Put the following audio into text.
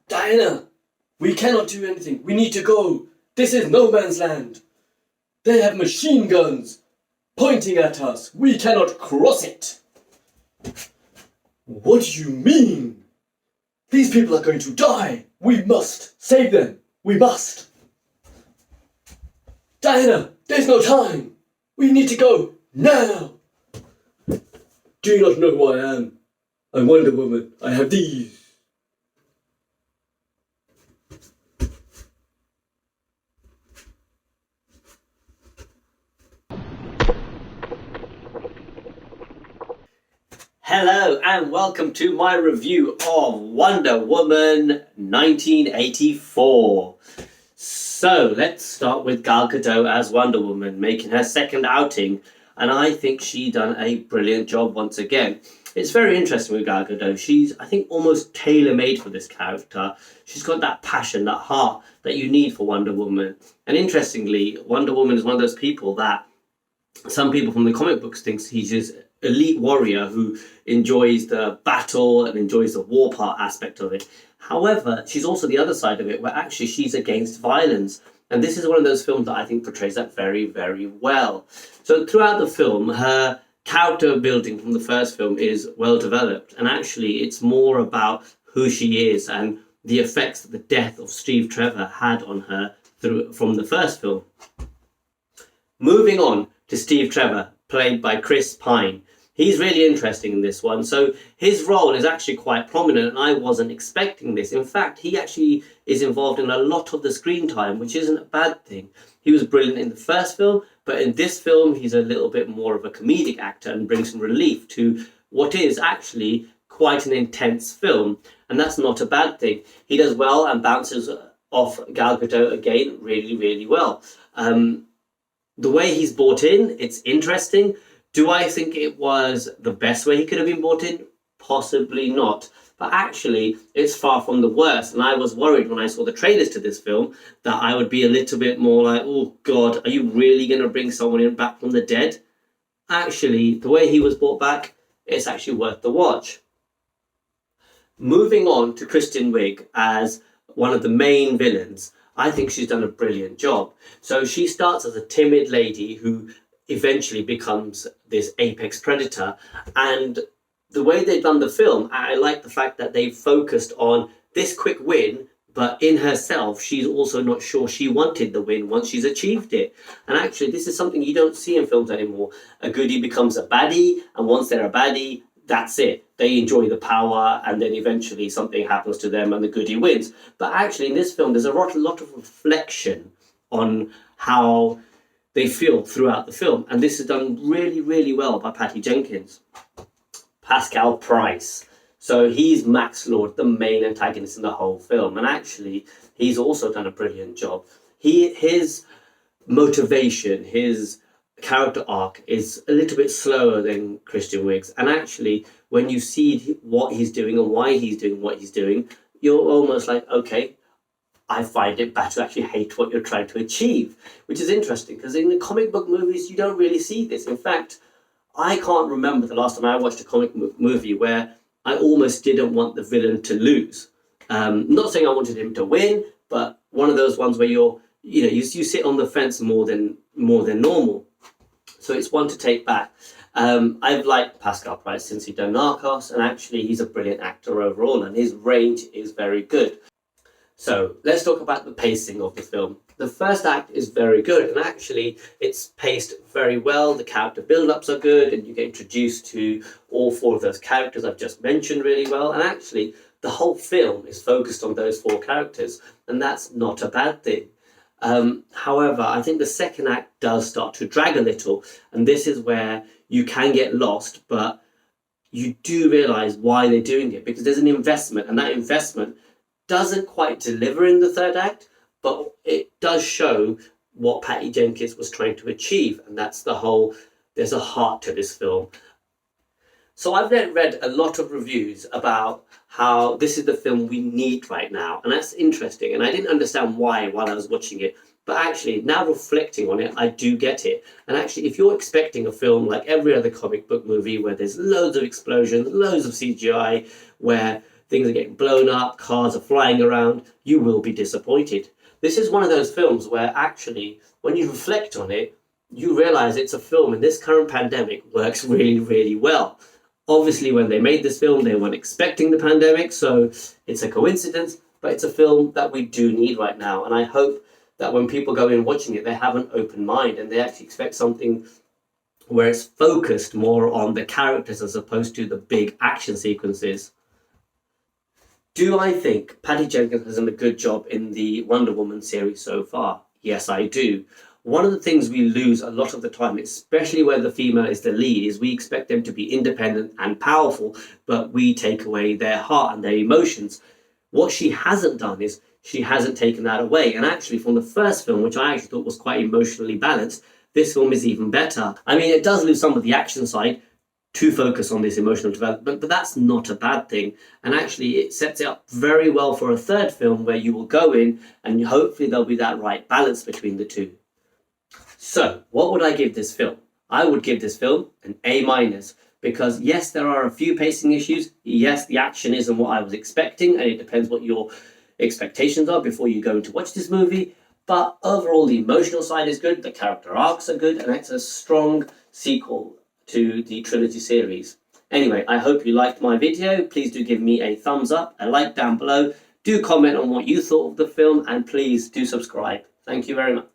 Diana, we cannot do anything. We need to go. This is no man's land. They have machine guns pointing at us. We cannot cross it. What do you mean? These people are going to die. We must save them. We must. Diana, there's no time. We need to go now. Do you not know who I am? I'm Wonder Woman. I have these. Hello and welcome to my review of Wonder Woman 1984. So let's start with Gal Gadot as Wonder Woman, making her second outing, and I think she done a brilliant job once again. It's very interesting with Gal Gadot. She's, I think, almost tailor-made for this character. She's got that passion, that heart that you need for Wonder Woman. And interestingly, Wonder Woman is one of those people that some people from the comic books think he's this elite warrior who enjoys the battle and enjoys the war part aspect of it. However, she's also the other side of it, where actually she's against violence. And this is one of those films that I think portrays that very, very well. So throughout the film, her character building from the first film is well developed. And actually, it's more about who she is and the effects that the death of Steve Trevor had on her from the first film. Moving on to Steve Trevor, played by Chris Pine. He's really interesting in this one. So his role is actually quite prominent, and I wasn't expecting this. In fact, he actually is involved in a lot of the screen time, which isn't a bad thing. He was brilliant in the first film, but in this film, he's a little bit more of a comedic actor and brings some relief to what is actually quite an intense film. And that's not a bad thing. He does well and bounces off Gal Gadot again really, really well. The way he's brought in, it's interesting. Do I think it was the best way he could have been brought in? Possibly not. But actually, it's far from the worst. And I was worried when I saw the trailers to this film that I would be a little bit more like, oh God, are you really going to bring someone in back from the dead? Actually, the way he was brought back, it's actually worth the watch. Moving on to Kristen Wiig as one of the main villains, I think she's done a brilliant job. So she starts as a timid lady who eventually becomes this apex predator. And the way they've done the film, I like the fact that they've focused on this quick win, but in herself, she's also not sure she wanted the win once she's achieved it. And actually, this is something you don't see in films anymore. A goodie becomes a baddie, and once they're a baddie, that's it. They enjoy the power, and then eventually something happens to them and the goodie wins. But actually, in this film, there's a lot of reflection on how they feel throughout the film. And this is done really, really well by Patty Jenkins. Pascal Price. So he's Max Lord, the main antagonist in the whole film. And actually, he's also done a brilliant job. His motivation, his character arc is a little bit slower than Kristen Wiig's. And actually, when you see what he's doing and why he's doing what he's doing, you're almost like, okay, I find it bad to actually hate what you're trying to achieve, which is interesting because in the comic book movies, you don't really see this. In fact, I can't remember the last time I watched a comic movie where I almost didn't want the villain to lose. Not saying I wanted him to win, but one of those ones where you sit on the fence more than normal. So it's one to take back. I've liked Pascal Price since he'd done Narcos, and actually he's a brilliant actor overall, and his range is very good. So let's talk about the pacing of the film. The first act is very good, and actually it's paced very well. The character build-ups are good, and you get introduced to all four of those characters I've just mentioned really well. And actually, the whole film is focused on those four characters, and that's not a bad thing. However, I think the second act does start to drag a little, and this is where you can get lost, but you do realise why they're doing it, because there's an investment, and that investment doesn't quite deliver in the third act, but it does show what Patty Jenkins was trying to achieve, and that's the whole, there's a heart to this film. So I've read a lot of reviews about how this is the film we need right now, and that's interesting, and I didn't understand why while I was watching it, but actually now reflecting on it, I do get it. And actually, if you're expecting a film like every other comic book movie where there's loads of explosions, loads of CGI, where things are getting blown up, cars are flying around, you will be disappointed. This is one of those films where actually, when you reflect on it, you realize it's a film in this current pandemic works really, really well. Obviously, when they made this film, they weren't expecting the pandemic, so it's a coincidence, but it's a film that we do need right now. And I hope that when people go in watching it, they have an open mind and they actually expect something where it's focused more on the characters as opposed to the big action sequences. Do I think Patty Jenkins has done a good job in the Wonder Woman series so far? Yes, I do. One of the things we lose a lot of the time, especially where the female is the lead, is we expect them to be independent and powerful, but we take away their heart and their emotions. What she hasn't done is she hasn't taken that away. And actually, from the first film, which I actually thought was quite emotionally balanced, this film is even better. I mean, it does lose some of the action side to focus on this emotional development, but that's not a bad thing. And actually, it sets it up very well for a third film where you will go in and hopefully there'll be that right balance between the two. So, what would I give this film? I would give this film an A-, because yes, there are a few pacing issues. Yes, the action isn't what I was expecting, and it depends what your expectations are before you go to watch this movie. But overall, the emotional side is good, the character arcs are good, and it's a strong sequel to the trilogy series. Anyway, I hope you liked my video. Please do give me a thumbs up, a like down below. Do comment on what you thought of the film, and please do subscribe. Thank you very much.